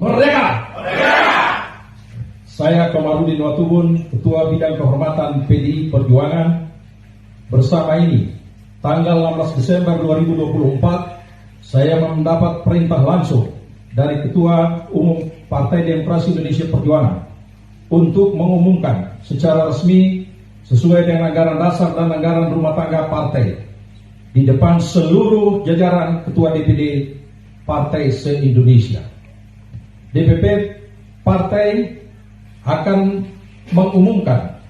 Merdeka! Merdeka! Saya Komarudin Watubun, Ketua Bidang Kehormatan PDI Perjuangan. Bersama ini, tanggal 16 Desember 2024, saya mendapat perintah langsung dari Ketua Umum Partai Demokrasi Indonesia Perjuangan untuk mengumumkan secara resmi sesuai dengan anggaran dasar dan anggaran rumah tangga partai di depan seluruh jajaran Ketua DPD Partai se-Indonesia. DPP Partai akan mengumumkan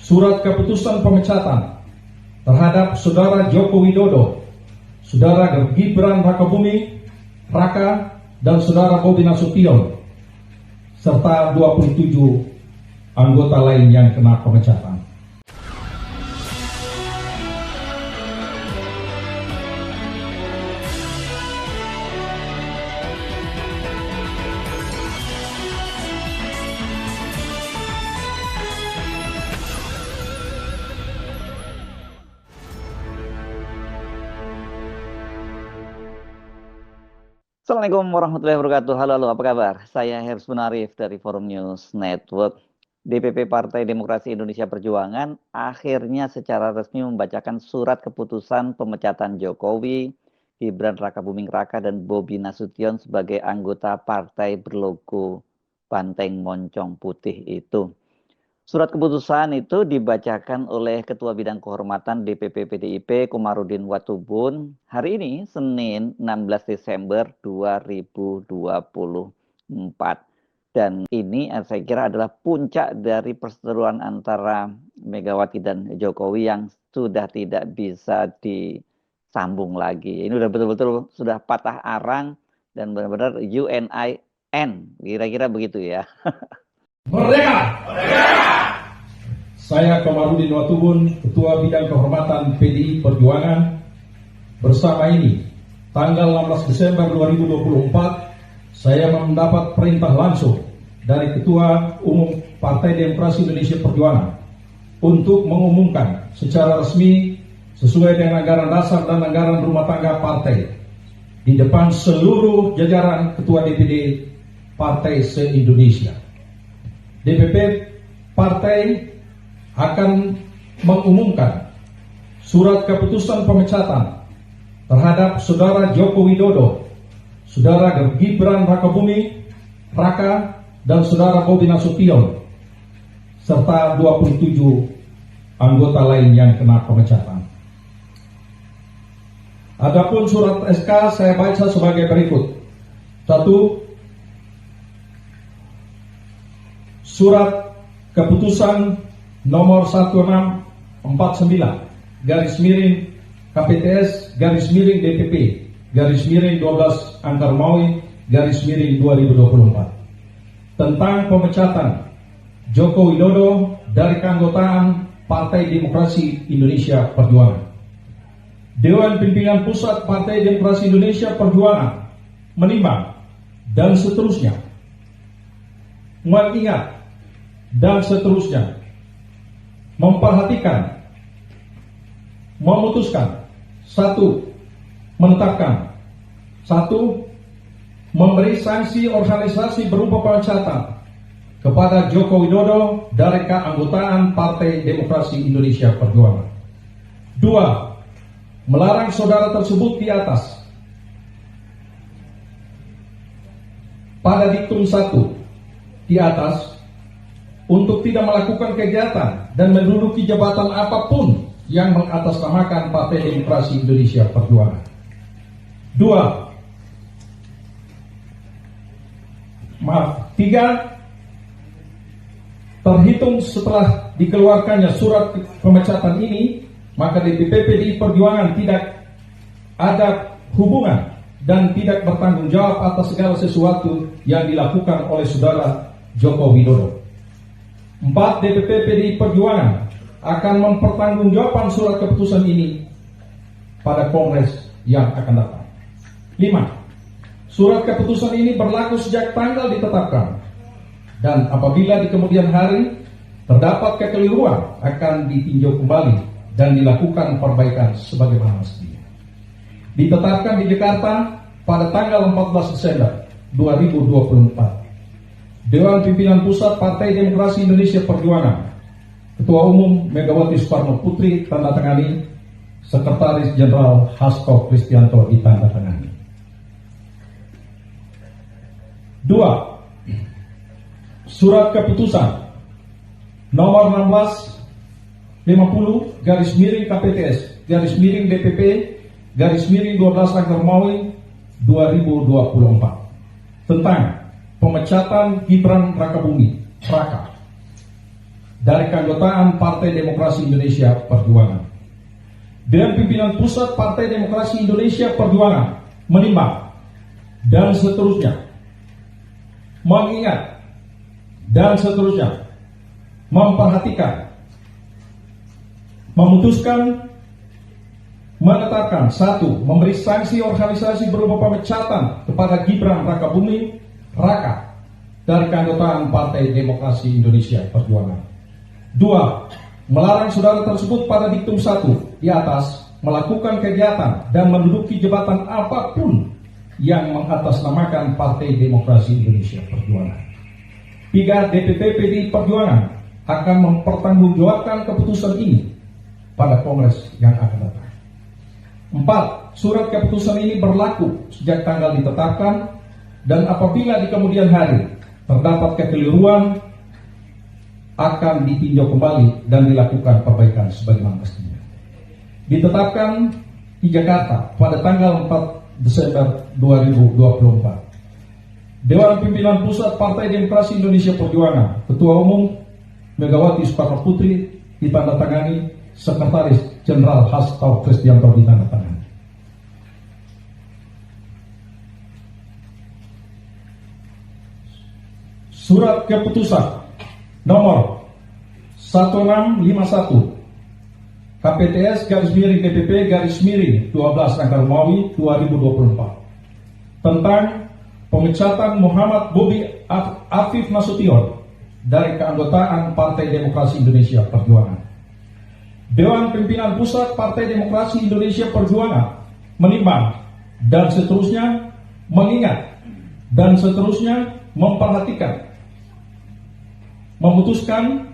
surat keputusan pemecatan terhadap Saudara Joko Widodo, Saudara Gibran Rakabuming Raka, dan Saudara Bobi Nasution, serta 27 anggota lain yang kena pemecatan. Assalamualaikum warahmatullahi wabarakatuh. Halo, apa kabar? Saya Hersy Munarif dari Forum News Network. DPP Partai Demokrasi Indonesia Perjuangan akhirnya secara resmi membacakan surat keputusan pemecatan Jokowi, Gibran Rakabuming Raka, dan Bobi Nasution sebagai anggota partai berlogo banteng moncong putih itu. Surat keputusan itu dibacakan oleh Ketua Bidang Kehormatan DPP PDIP Komarudin Watubun hari ini, Senin 16 Desember 2024. Dan ini saya kira adalah puncak dari perseteruan antara Megawati dan Jokowi yang sudah tidak bisa disambung lagi. Ini udah betul-betul sudah patah arang dan benar-benar UNIN, kira-kira begitu ya. Merdeka! Merdeka! Saya Komarudin Watubun, Ketua Bidang Kehormatan PDI Perjuangan. Bersama ini, tanggal 16 Desember 2024, saya mendapat perintah langsung dari Ketua Umum Partai Demokrasi Indonesia Perjuangan untuk mengumumkan secara resmi sesuai dengan anggaran dasar dan anggaran rumah tangga partai di depan seluruh jajaran Ketua DPD Partai se-Indonesia. DPP Partai akan mengumumkan surat keputusan pemecatan terhadap Saudara Joko Widodo, Saudara Gibran Rakabuming Raka, dan Saudara Bobi Nasution, serta 27 anggota lain yang kena pemecatan. Adapun surat SK saya baca sebagai berikut. 1. Surat keputusan nomor 16-4-9/DPP-12/Antar-Maui-2024 tentang pemecatan Joko Widodo dari keanggotaan Partai Demokrasi Indonesia Perjuangan. Dewan Pimpinan Pusat Partai Demokrasi Indonesia Perjuangan menimbang dan seterusnya, mengingat dan seterusnya, memperhatikan, memutuskan, 1. Menetapkan, 1. Memberi sanksi organisasi berupa pemecatan kepada Joko Widodo dari keanggotaan Partai Demokrasi Indonesia Perjuangan. 2. Melarang saudara tersebut di atas pada diktum 1 di atas untuk tidak melakukan kegiatan dan menduduki jabatan apapun yang mengatasnamakan Partai Demokrasi Indonesia Perjuangan. 3. Terhitung setelah dikeluarkannya surat pemecatan ini, maka DPP PDI Perjuangan tidak ada hubungan dan tidak bertanggung jawab atas segala sesuatu yang dilakukan oleh Saudara Joko Widodo. 4. DPP PDI Perjuangan akan mempertanggungjawabkan surat keputusan ini pada Kongres yang akan datang. 5. Surat keputusan ini berlaku sejak tanggal ditetapkan, dan apabila di kemudian hari terdapat kekeliruan akan ditinjau kembali dan dilakukan perbaikan sebagaimana mestinya. Ditetapkan di Jakarta pada tanggal 14 Desember 2024. Dewan Pimpinan Pusat Partai Demokrasi Indonesia Perjuangan, Ketua Umum Megawati Soekarno Putri tandatangani, Sekretaris Jenderal Hasto Kristianto ditandatangani. 2. Surat keputusan nomor 1650 garis miring KPTS garis miring DPP garis miring 12 Romawi 2024 tentang pemecatan Gibran Rakabuming Raka dari keanggotaan Partai Demokrasi Indonesia Perjuangan. Dewan Pimpinan Pusat Partai Demokrasi Indonesia Perjuangan menimbang dan seterusnya, mengingat dan seterusnya, memperhatikan, memutuskan, menetapkan: 1. Memberi sanksi organisasi berupa pemecatan kepada Gibran Rakabuming Raka dari keanggotaan Partai Demokrasi Indonesia Perjuangan. 2. Melarang saudara tersebut pada diktum 1 di atas melakukan kegiatan dan menduduki jabatan apapun yang mengatasnamakan Partai Demokrasi Indonesia Perjuangan. 3. DPP PDI Perjuangan akan mempertanggungjawabkan keputusan ini pada Kongres yang akan datang. 4. Surat keputusan ini berlaku sejak tanggal ditetapkan, dan apabila di kemudian hari terdapat kekeliruan akan ditinjau kembali dan dilakukan perbaikan sebagaimana mestinya. Ditetapkan di Jakarta pada tanggal 4 Desember 2024. Dewan Pimpinan Pusat Partai Demokrasi Indonesia Perjuangan, Ketua Umum Megawati Soekarno Putri ditandatangani, Sekretaris Jenderal Hasto Kristianto ditandatangani. Surat keputusan nomor 1651 KPTS garis miring DPP garis miring 12 Romawi 2024 tentang pemecatan Muhammad Bobi Afif Nasution dari keanggotaan Partai Demokrasi Indonesia Perjuangan. Dewan Pimpinan Pusat Partai Demokrasi Indonesia Perjuangan menimbang dan seterusnya, mengingat dan seterusnya, memperhatikan, memutuskan,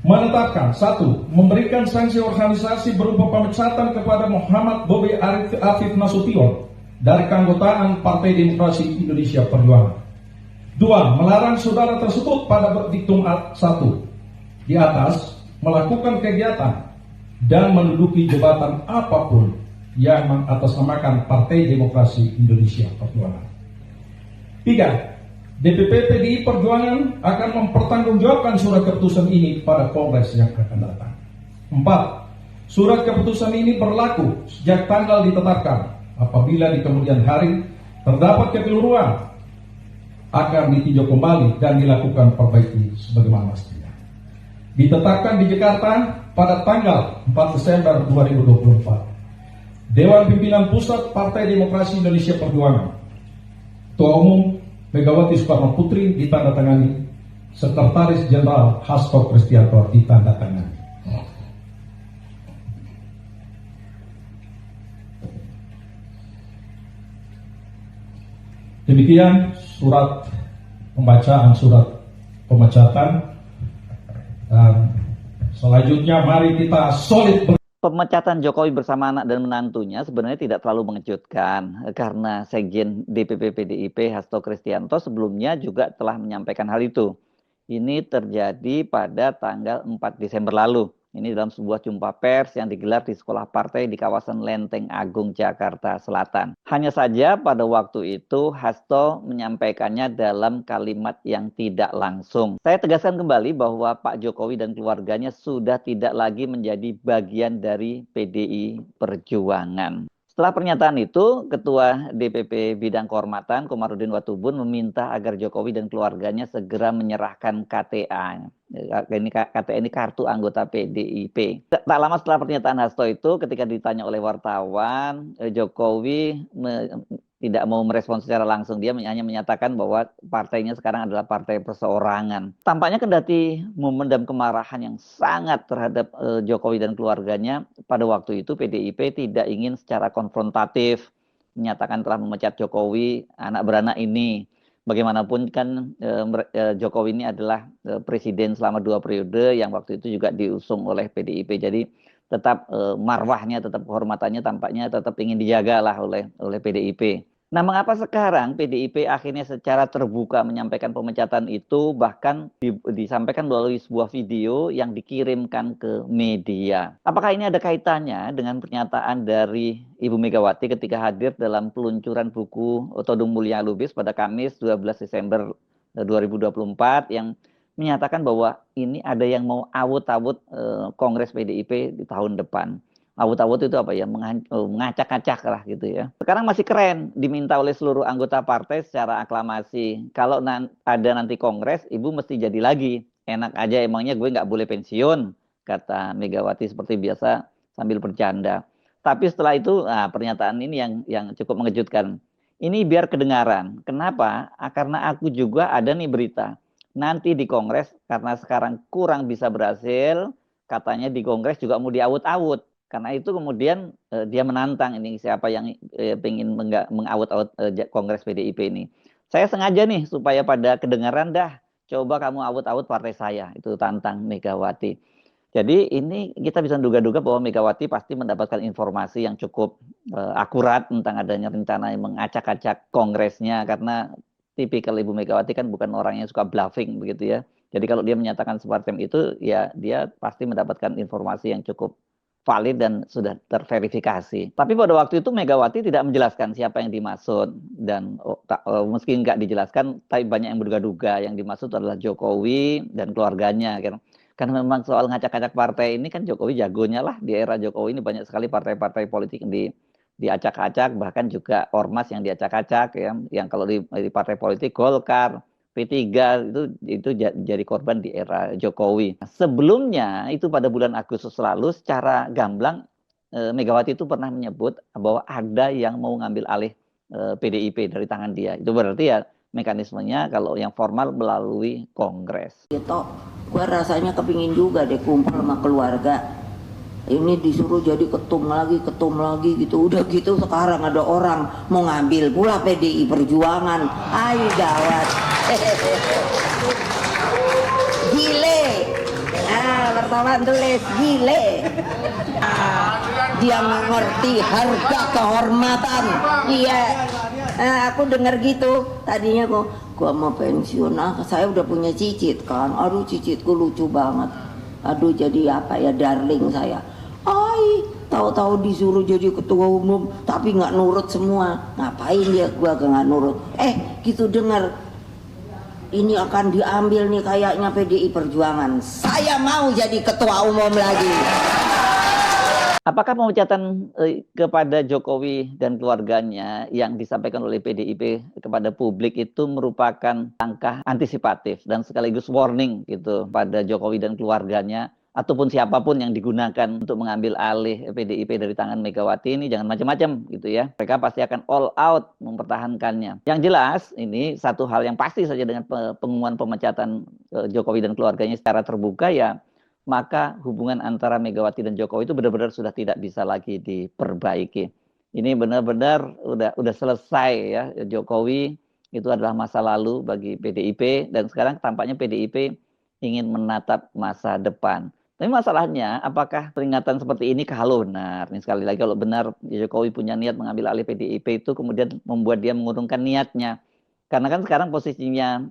menetapkan: 1. Memberikan sanksi organisasi berupa pemecatan kepada Muhammad Bobi Afif Nasution dari keanggotaan Partai Demokrasi Indonesia Perjuangan. 2. Melarang saudara tersebut pada diktum 1 di atas melakukan kegiatan dan menduduki jabatan apapun yang mengatasnamakan Partai Demokrasi Indonesia Perjuangan. 3. DPP PDI Perjuangan akan mempertanggungjawabkan surat keputusan ini pada Kongres yang akan datang. 4. Surat keputusan ini berlaku sejak tanggal ditetapkan. Apabila di kemudian hari terdapat kekeliruan akan ditinjau kembali dan dilakukan perbaiki sebagaimana mestinya. Ditetapkan di Jakarta pada tanggal 4 Desember 2024. Dewan Pimpinan Pusat Partai Demokrasi Indonesia Perjuangan, Ketua Umum Megawati Soekarno Putri ditandatangani, Sekretaris Jenderal Hasto Kristianto ditandatangani. Demikian surat pembacaan surat pemecatan, dan selanjutnya mari kita solid. Pemecatan Jokowi bersama anak dan menantunya sebenarnya tidak terlalu mengejutkan karena Sekjen DPP PDIP Hasto Kristianto sebelumnya juga telah menyampaikan hal itu. Ini terjadi pada tanggal 4 Desember lalu. Ini dalam sebuah jumpa pers yang digelar di sekolah partai di kawasan Lenteng Agung, Jakarta Selatan. Hanya saja pada waktu itu Hasto menyampaikannya dalam kalimat yang tidak langsung. Saya tegaskan kembali bahwa Pak Jokowi dan keluarganya sudah tidak lagi menjadi bagian dari PDI Perjuangan. Setelah pernyataan itu, Ketua DPP Bidang Kehormatan Komarudin Watubun meminta agar Jokowi dan keluarganya segera menyerahkan KTA. KTA ini kartu anggota PDIP. Tak lama setelah pernyataan Hasto itu, ketika ditanya oleh wartawan, Jokowi tidak mau merespons secara langsung. Dia hanya menyatakan bahwa partainya sekarang adalah partai perseorangan. Tampaknya kendati memendam kemarahan yang sangat terhadap Jokowi dan keluarganya, pada waktu itu PDIP tidak ingin secara konfrontatif menyatakan telah memecat Jokowi, anak beranak ini. Bagaimanapun kan Jokowi ini adalah presiden selama 2 periode yang waktu itu juga diusung oleh PDIP. Jadi tetap marwahnya, tetap kehormatannya tampaknya tetap ingin dijaga lah oleh PDIP. Nah, mengapa sekarang PDIP akhirnya secara terbuka menyampaikan pemecatan itu, bahkan disampaikan melalui sebuah video yang dikirimkan ke media? Apakah ini ada kaitannya dengan pernyataan dari Ibu Megawati ketika hadir dalam peluncuran buku Todung Mulia Lubis pada Kamis 12 Desember 2024 yang menyatakan bahwa ini ada yang mau awut-awut Kongres PDIP di tahun depan. Awut-awut itu apa ya, mengacak-acak lah gitu ya. Sekarang masih keren, diminta oleh seluruh anggota partai secara aklamasi. Kalau ada nanti kongres, ibu mesti jadi lagi. Enak aja emangnya gue nggak boleh pensiun, kata Megawati seperti biasa sambil bercanda. Tapi setelah itu, pernyataan ini yang cukup mengejutkan. Ini biar kedengaran. Kenapa? Karena aku juga ada nih berita. Nanti di kongres, karena sekarang kurang bisa berhasil, katanya di kongres juga mau diawut-awut. Karena itu kemudian dia menantang ini siapa yang ingin mengawut-awut Kongres PDIP ini. Saya sengaja nih supaya pada kedengaran dah, coba kamu awut-awut partai saya, itu tantang Megawati. Jadi ini kita bisa duga-duga bahwa Megawati pasti mendapatkan informasi yang cukup akurat tentang adanya rencana yang mengacak-acak kongresnya, karena tipikal Ibu Megawati kan bukan orang yang suka bluffing begitu ya. Jadi kalau dia menyatakan seperti itu, ya dia pasti mendapatkan informasi yang cukup valid dan sudah terverifikasi. Tapi pada waktu itu Megawati tidak menjelaskan siapa yang dimaksud, dan meski nggak dijelaskan, tapi banyak yang menduga-duga yang dimaksud adalah Jokowi dan keluarganya. Karena memang soal ngacak-ngacak partai ini kan Jokowi jagonya lah. Di era Jokowi ini banyak sekali partai-partai politik yang diacak-acak, bahkan juga ormas yang diacak-acak ya. Yang kalau di partai politik Golkar, P3 itu jadi korban di era Jokowi. Sebelumnya itu pada bulan Agustus lalu secara gamblang Megawati itu pernah menyebut bahwa ada yang mau ngambil alih PDIP dari tangan dia. Itu berarti ya mekanismenya kalau yang formal melalui Kongres. Gitu, gue rasanya kepingin juga deh kumpul sama keluarga. Ini disuruh jadi ketum lagi gitu. Udah gitu sekarang ada orang mau ngambil pula PDI Perjuangan. Ayo gawat. Gile. Wartawan tulis gile. Dia nggak ngerti harga kehormatan. Iya. Aku dengar gitu. Tadinya gua mau pensiun. Saya udah punya cicit kan. Aduh, cicitku lucu banget. Aduh, jadi apa ya, darling saya. Tahu-tahu disuruh jadi ketua umum tapi nggak nurut semua. Ngapain dia gua nggak nurut? Gitu dengar ini akan diambil nih kayaknya PDI Perjuangan. Saya mau jadi ketua umum lagi. Apakah pemecatan kepada Jokowi dan keluarganya yang disampaikan oleh PDIP kepada publik itu merupakan langkah antisipatif dan sekaligus warning gitu pada Jokowi dan keluarganya, ataupun siapapun yang digunakan untuk mengambil alih PDIP dari tangan Megawati ini, jangan macam-macam gitu ya. Mereka pasti akan all out mempertahankannya. Yang jelas ini satu hal yang pasti saja dengan pengumuman pemecatan Jokowi dan keluarganya secara terbuka ya, maka hubungan antara Megawati dan Jokowi itu benar-benar sudah tidak bisa lagi diperbaiki. Ini benar-benar udah selesai ya. Jokowi itu adalah masa lalu bagi PDIP, dan sekarang tampaknya PDIP ingin menatap masa depan. Tapi masalahnya, apakah peringatan seperti ini kalau benar? Ini sekali lagi, kalau benar Jokowi punya niat mengambil alih PDIP itu kemudian membuat dia mengurungkan niatnya. Karena kan sekarang posisinya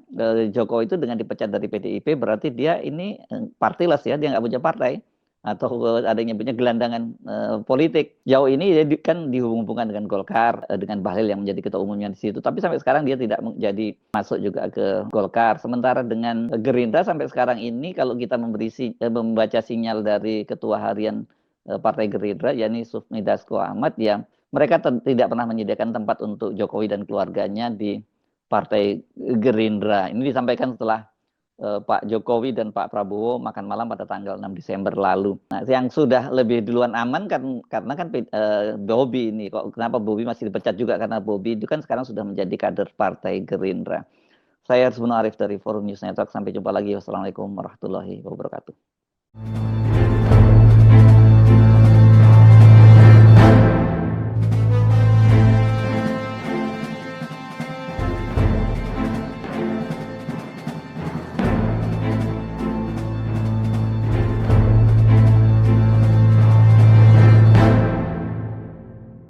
Jokowi itu dengan dipecat dari PDIP berarti dia ini partyless ya, dia nggak punya partai, atau ada yang nyebutnya gelandangan politik. Jauh ini dia kan dihubung-hubungkan dengan Golkar, dengan Bahlil yang menjadi ketua umumnya di situ. Tapi sampai sekarang dia tidak menjadi masuk juga ke Golkar. Sementara dengan Gerindra sampai sekarang ini kalau kita membaca sinyal dari ketua harian Partai Gerindra, yakni Sufmi Dasko Ahmad, ya mereka tidak pernah menyediakan tempat untuk Jokowi dan keluarganya di Partai Gerindra. Ini disampaikan setelah Pak Jokowi dan Pak Prabowo makan malam pada tanggal 6 Desember lalu. Nah, yang sudah lebih duluan aman kan karena kan Bobi ini. Kenapa Bobi masih dipecat juga? Karena Bobi itu kan sekarang sudah menjadi kader Partai Gerindra. Saya Hersbun Arif dari Forum News Network. Sampai jumpa lagi. Wassalamualaikum warahmatullahi wabarakatuh.